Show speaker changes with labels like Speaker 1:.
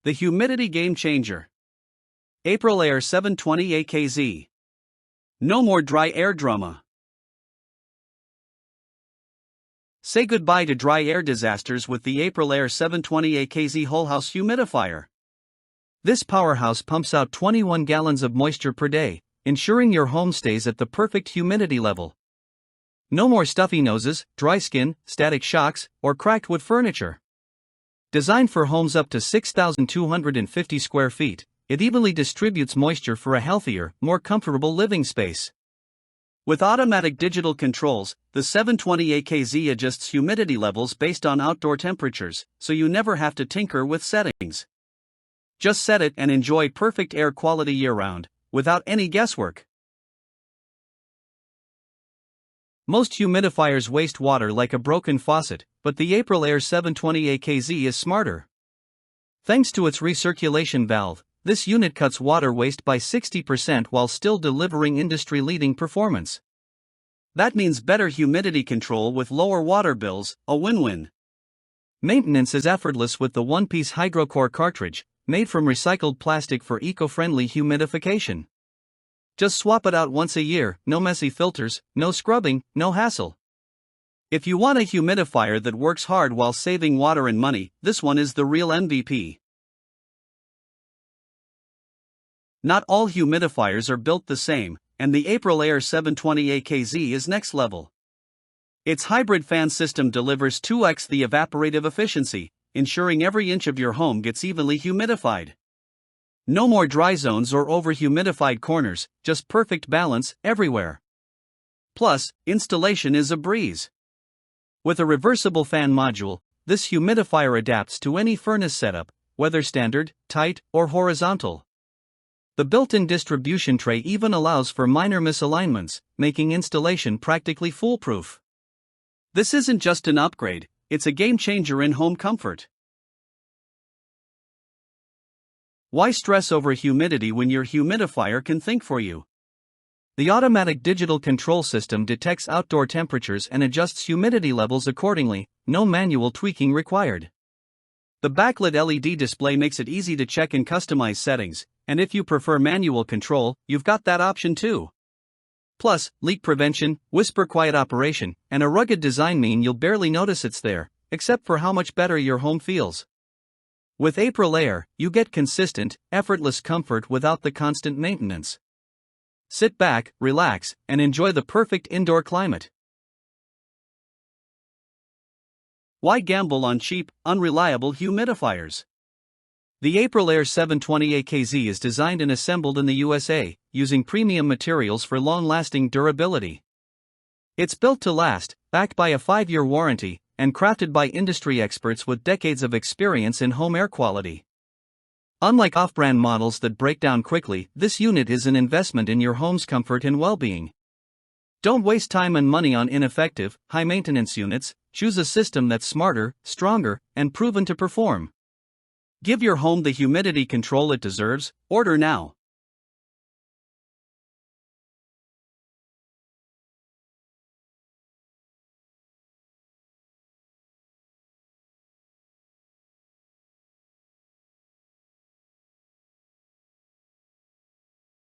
Speaker 1: The humidity game changer. AprilAire 720AKZ. No more dry air drama. Say goodbye to dry air disasters with the AprilAire 720AKZ Whole-House Humidifier. This powerhouse pumps out 21 gallons of moisture per day, ensuring your home stays at the perfect humidity level. No more stuffy noses, dry skin, static shocks, or cracked wood furniture. Designed for homes up to 6,250 square feet, it evenly distributes moisture for a healthier, more comfortable living space. With automatic digital controls, the 720AKZ adjusts humidity levels based on outdoor temperatures, so you never have to tinker with settings. Just set it and enjoy perfect air quality year-round, without any guesswork. Most humidifiers waste water like a broken faucet, but the AprilAire 720AKZ is smarter. Thanks to its recirculation valve, this unit cuts water waste by 60% while still delivering industry-leading performance. That means better humidity control with lower water bills, a win-win. Maintenance is effortless with the one-piece HydroCore cartridge, made from recycled plastic for eco-friendly humidification. Just swap it out once a year, no messy filters, no scrubbing, no hassle. If you want a humidifier that works hard while saving water and money, this one is the real MVP. Not all humidifiers are built the same, and the AprilAire 720AKZ is next level. Its hybrid fan system delivers 2x the evaporative efficiency, ensuring every inch of your home gets evenly humidified. No more dry zones or over-humidified corners, just perfect balance everywhere. Plus, installation is a breeze. With a reversible fan module, this humidifier adapts to any furnace setup, whether standard, tight, or horizontal. The built-in distribution tray even allows for minor misalignments, making installation practically foolproof. This isn't just an upgrade, it's a game-changer in home comfort. Why stress over humidity when your humidifier can think for you? The automatic digital control system detects outdoor temperatures and adjusts humidity levels accordingly, no manual tweaking required. The backlit LED display makes it easy to check and customize settings, and if you prefer manual control, you've got that option too. Plus, leak prevention, whisper-quiet operation, and a rugged design mean you'll barely notice it's there, except for how much better your home feels. With AprilAire, you get consistent, effortless comfort without the constant maintenance. Sit back, relax, and enjoy the perfect indoor climate. Why gamble on cheap, unreliable humidifiers? The AprilAire 720AKZ is designed and assembled in the USA, using premium materials for long-lasting durability. It's built to last, backed by a 5-year warranty, and crafted by industry experts with decades of experience in home air quality. Unlike off-brand models that break down quickly, this unit is an investment in your home's comfort and well-being. Don't waste time and money on ineffective, high-maintenance units. Choose a system that's smarter, stronger, and proven to perform. Give your home the humidity control it deserves. Order now.